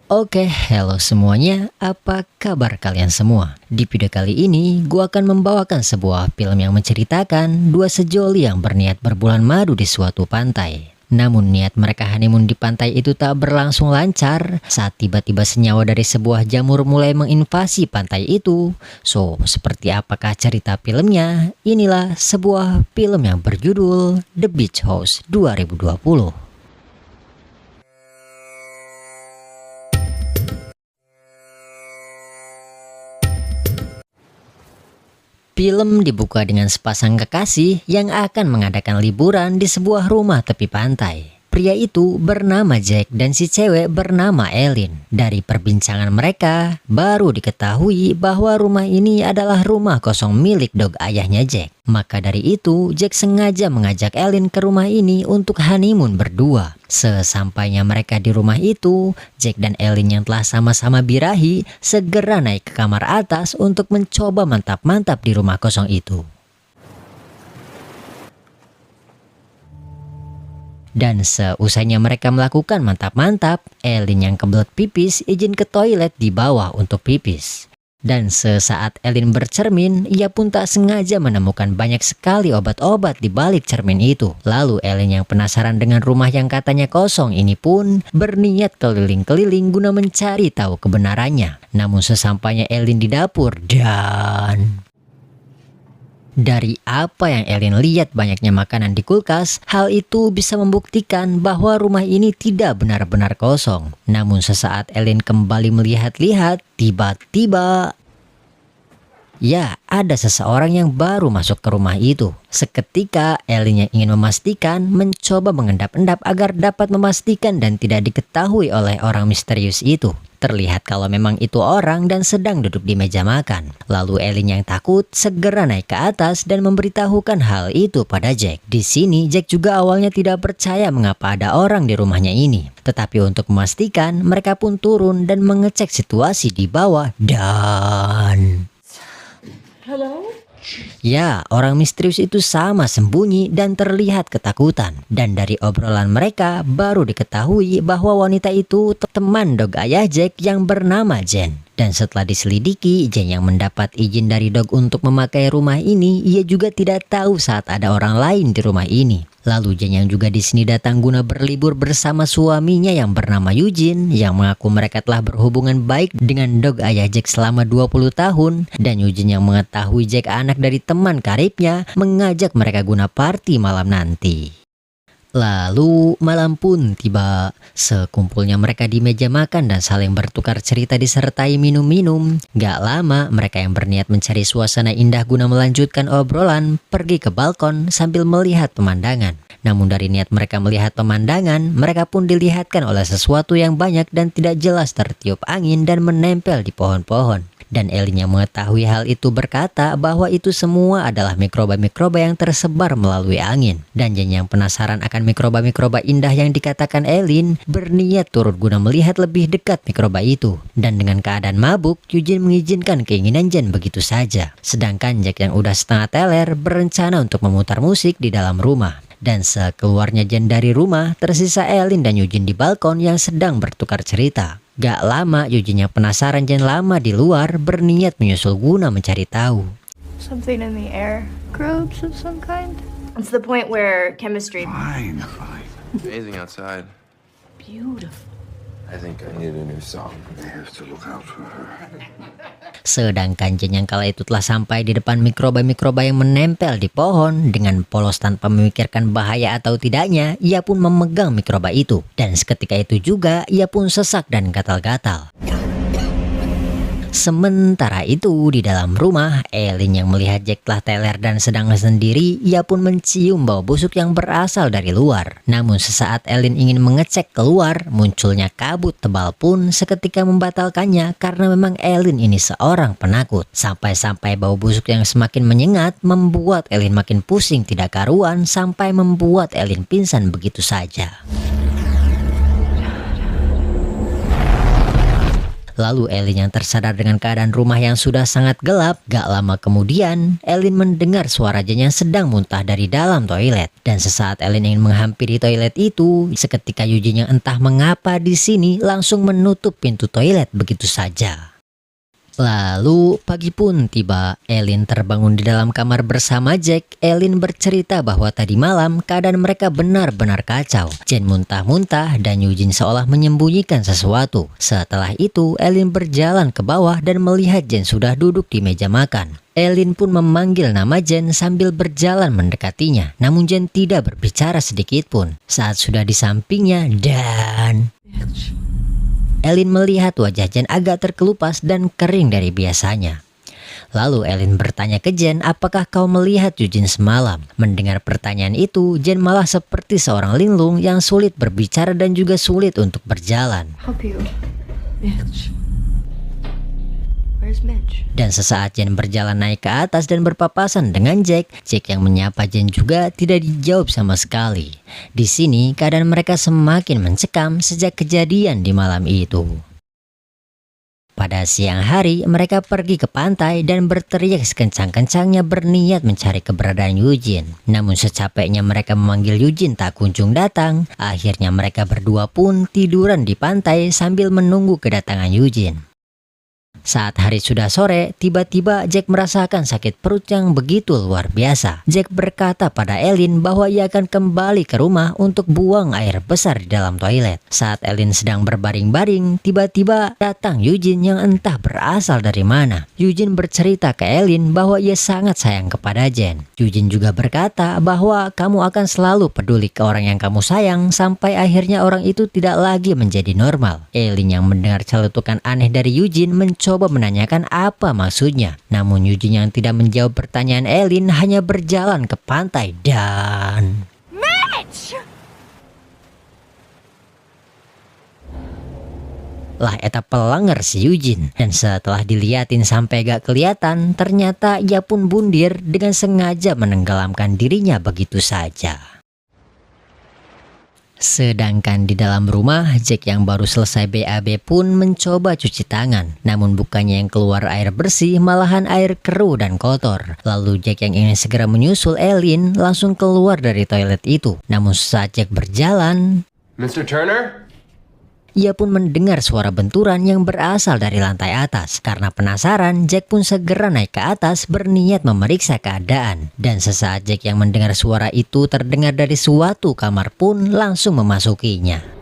Oke, halo semuanya, apa kabar kalian semua? Di video kali ini, gua akan membawakan sebuah film yang menceritakan dua sejoli yang berniat berbulan madu di suatu pantai. Namun niat mereka honeymoon di pantai itu tak berlangsung lancar saat tiba-tiba senyawa dari sebuah jamur mulai menginvasi pantai itu. So, seperti apakah cerita filmnya? Inilah sebuah film yang berjudul The Beach House 2020. Film dibuka dengan sepasang kekasih yang akan mengadakan liburan di sebuah rumah tepi pantai. Pria itu bernama Jack dan si cewek bernama Ellen. Dari perbincangan mereka, baru diketahui bahwa rumah ini adalah rumah kosong milik dog ayahnya Jack. Maka dari itu, Jack sengaja mengajak Ellen ke rumah ini untuk honeymoon berdua. Sesampainya mereka di rumah itu, Jack dan Ellen yang telah sama-sama birahi segera naik ke kamar atas untuk mencoba mantap-mantap di rumah kosong itu. Dan seusainya mereka melakukan mantap-mantap, Ellen yang kebelet pipis izin ke toilet di bawah untuk pipis. Dan sesaat Ellen bercermin, ia pun tak sengaja menemukan banyak sekali obat-obat di balik cermin itu. Lalu Ellen yang penasaran dengan rumah yang katanya kosong ini pun berniat keliling-keliling guna mencari tahu kebenarannya. Namun sesampainya Ellen di dapur dari apa yang Ellen lihat banyaknya makanan di kulkas, hal itu bisa membuktikan bahwa rumah ini tidak benar-benar kosong. Namun sesaat Ellen kembali melihat-lihat, tiba-tiba ya, ada seseorang yang baru masuk ke rumah itu. Seketika Ellen yang ingin memastikan mencoba mengendap-endap agar dapat memastikan dan tidak diketahui oleh orang misterius itu. Terlihat kalau memang itu orang dan sedang duduk di meja makan. Lalu Ellen yang takut segera naik ke atas dan memberitahukan hal itu pada Jack. Di sini Jack juga awalnya tidak percaya mengapa ada orang di rumahnya ini. Tetapi untuk memastikan, mereka pun turun dan mengecek situasi di bawah dan Hello? ya, orang misterius itu sama sembunyi dan terlihat ketakutan. Dan dari obrolan mereka baru diketahui bahwa wanita itu teman dog ayah Jack yang bernama Jen. Dan setelah diselidiki, Jen yang mendapat izin dari dog untuk memakai rumah ini, ia juga tidak tahu saat ada orang lain di rumah ini. Lalu Jen yang juga di sini datang guna berlibur bersama suaminya yang bernama Eugene, yang mengaku mereka telah berhubungan baik dengan dog ayah Jack selama 20 tahun. Dan Eugene yang mengetahui Jack anak dari teman karibnya mengajak mereka guna party malam nanti. Lalu malam pun tiba. Sekumpulnya mereka di meja makan dan saling bertukar cerita disertai minum-minum. Gak lama mereka yang berniat mencari suasana indah guna melanjutkan obrolan pergi ke balkon sambil melihat pemandangan. Namun dari niat mereka melihat pemandangan, mereka pun dilihatkan oleh sesuatu yang banyak dan tidak jelas tertiup angin dan menempel di pohon-pohon. Dan Ellen yang mengetahui hal itu berkata bahwa itu semua adalah mikroba-mikroba yang tersebar melalui angin. Dan Jen yang penasaran akan mikroba-mikroba indah yang dikatakan Ellen berniat turut guna melihat lebih dekat mikroba itu. Dan dengan keadaan mabuk, Eugene mengizinkan keinginan Jen begitu saja. Sedangkan Jack yang udah setengah teler berencana untuk memutar musik di dalam rumah. Dan sekeluarnya Jen dari rumah, tersisa Ellen dan Eugene di balkon yang sedang bertukar cerita. Gak lama Eugene yang penasaran Jen lama di luar berniat menyusul guna mencari tahu. Something in the air. Grubs of some kind? It's the point where chemistry... Fine. Amazing outside. Beautiful. I think I need a new song. I have to look out for her. Sedangkan Jen yang kala itu telah sampai di depan mikroba-mikroba yang menempel di pohon. Dengan polos tanpa memikirkan bahaya atau tidaknya, ia pun memegang mikroba itu. Dan seketika itu juga ia pun sesak dan gatal-gatal. Sementara itu di dalam rumah, Ellen yang melihat Jack telah teler dan sedang sendiri, ia pun mencium bau busuk yang berasal dari luar. Namun sesaat Ellen ingin mengecek keluar, munculnya kabut tebal pun seketika membatalkannya karena memang Ellen ini seorang penakut. Sampai-sampai bau busuk yang semakin menyengat membuat Ellen makin pusing tidak karuan sampai membuat Ellen pingsan begitu saja. Lalu Elin yang tersadar dengan keadaan rumah yang sudah sangat gelap. Gak lama kemudian, Elin mendengar suara Jen yang sedang muntah dari dalam toilet. Dan sesaat Elin ingin menghampiri toilet itu, seketika Eugene yang entah mengapa di sini langsung menutup pintu toilet begitu saja. Lalu pagi pun tiba. Elin terbangun di dalam kamar bersama Jack. Elin bercerita bahwa tadi malam keadaan mereka benar-benar kacau. Jen muntah-muntah dan Eugene seolah menyembunyikan sesuatu. Setelah itu Elin berjalan ke bawah dan melihat Jen sudah duduk di meja makan. Elin pun memanggil nama Jen sambil berjalan mendekatinya. Namun Jen tidak berbicara sedikit pun. Saat sudah di sampingnya dan... Elin melihat wajah Jen agak terkelupas dan kering dari biasanya. Lalu Elin bertanya ke Jen, apakah kau melihat Eugene semalam? Mendengar pertanyaan itu, Jen malah seperti seorang linglung yang sulit berbicara dan juga sulit untuk berjalan. Help you. Mitch. Where's Mitch? Dan sesaat Jen berjalan naik ke atas dan berpapasan dengan Jack, Jack yang menyapa Jen juga tidak dijawab sama sekali. Di sini keadaan mereka semakin mencekam sejak kejadian di malam itu. Pada siang hari mereka pergi ke pantai dan berteriak sekencang-kencangnya berniat mencari keberadaan Eugene. Namun secapeknya mereka memanggil Eugene tak kunjung datang. Akhirnya mereka berdua pun tiduran di pantai sambil menunggu kedatangan Eugene. Saat hari sudah sore, tiba-tiba Jack merasakan sakit perut yang begitu luar biasa. Jack berkata pada Elin bahwa ia akan kembali ke rumah untuk buang air besar di dalam toilet. Saat Elin sedang berbaring-baring, tiba-tiba datang Eugene yang entah berasal dari mana. Eugene bercerita ke Elin bahwa ia sangat sayang kepada Jen. Eugene juga berkata bahwa kamu akan selalu peduli ke orang yang kamu sayang sampai akhirnya orang itu tidak lagi menjadi normal. Elin yang mendengar celetukan aneh dari Eugene mencoba menanyakan apa maksudnya. Namun Eugene yang tidak menjawab pertanyaan Elin hanya berjalan ke pantai dan... Mitch! Lah eta pelanger si Eugene. Dan setelah diliatin sampai gak kelihatan, ternyata ia pun bundir dengan sengaja menenggelamkan dirinya begitu saja. Sedangkan di dalam rumah, Jack yang baru selesai BAB pun mencoba cuci tangan. Namun bukannya yang keluar air bersih, malahan air keruh dan kotor. Lalu Jack yang ingin segera menyusul Elin langsung keluar dari toilet itu. Namun saat Jack berjalan, Mr. Turner? ia pun mendengar suara benturan yang berasal dari lantai atas. Karena penasaran, Jack pun segera naik ke atas berniat memeriksa keadaan. Dan sesaat Jack yang mendengar suara itu terdengar dari suatu kamar pun langsung memasukinya.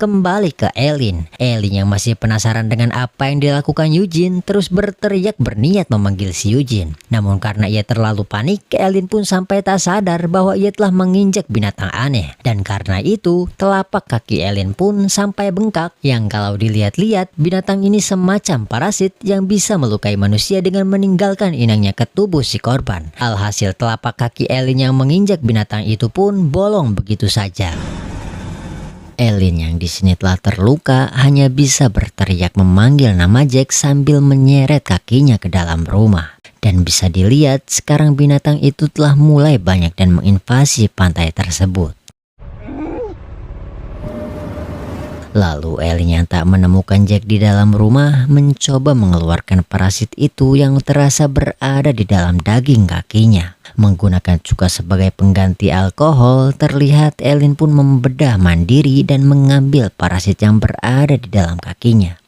Kembali ke Elin. Elin yang masih penasaran dengan apa yang dilakukan Eugene terus berteriak berniat memanggil si Eugene. Namun karena ia terlalu panik, Elin pun sampai tak sadar bahwa ia telah menginjak binatang aneh. Dan karena itu telapak kaki Elin pun sampai bengkak. Yang kalau dilihat-lihat binatang ini semacam parasit yang bisa melukai manusia dengan meninggalkan inangnya ke tubuh si korban. Alhasil telapak kaki Elin yang menginjak binatang itu pun bolong begitu saja. Elin yang di sini telah terluka hanya bisa berteriak memanggil nama Jack sambil menyeret kakinya ke dalam rumah. Dan bisa dilihat sekarang binatang itu telah mulai banyak dan menginvasi pantai tersebut. Lalu Elin yang tak menemukan Jack di dalam rumah mencoba mengeluarkan parasit itu yang terasa berada di dalam daging kakinya. Menggunakan cuka sebagai pengganti alkohol, terlihat Elin pun membedah mandiri dan mengambil parasit yang berada di dalam kakinya.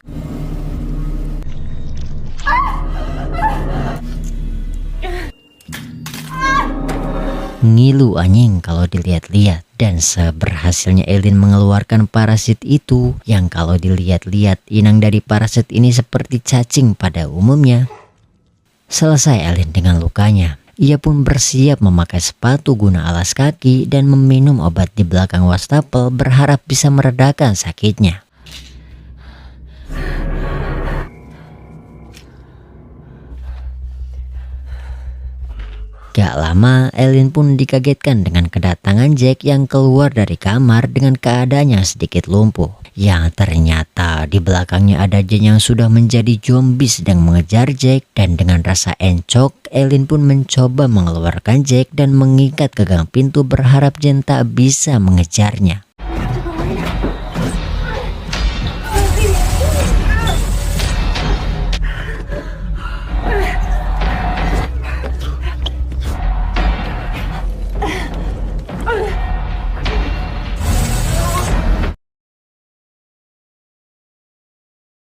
Ngilu anjing kalau dilihat-lihat. Dan seberhasilnya Elin mengeluarkan parasit itu, yang kalau dilihat-lihat inang dari parasit ini seperti cacing pada umumnya. Selesai Elin dengan lukanya. Ia pun bersiap memakai sepatu guna alas kaki dan meminum obat di belakang wastafel berharap bisa meredakan sakitnya. Gak lama Elin pun dikagetkan dengan kedatangan Jack yang keluar dari kamar dengan keadaan yang sedikit lumpuh. Yang ternyata di belakangnya ada Jen yang sudah menjadi zombie sedang mengejar Jack. Dan dengan rasa encok, Elin pun mencoba mengeluarkan Jack dan mengikat ke gang pintu berharap Jen tak bisa mengejarnya.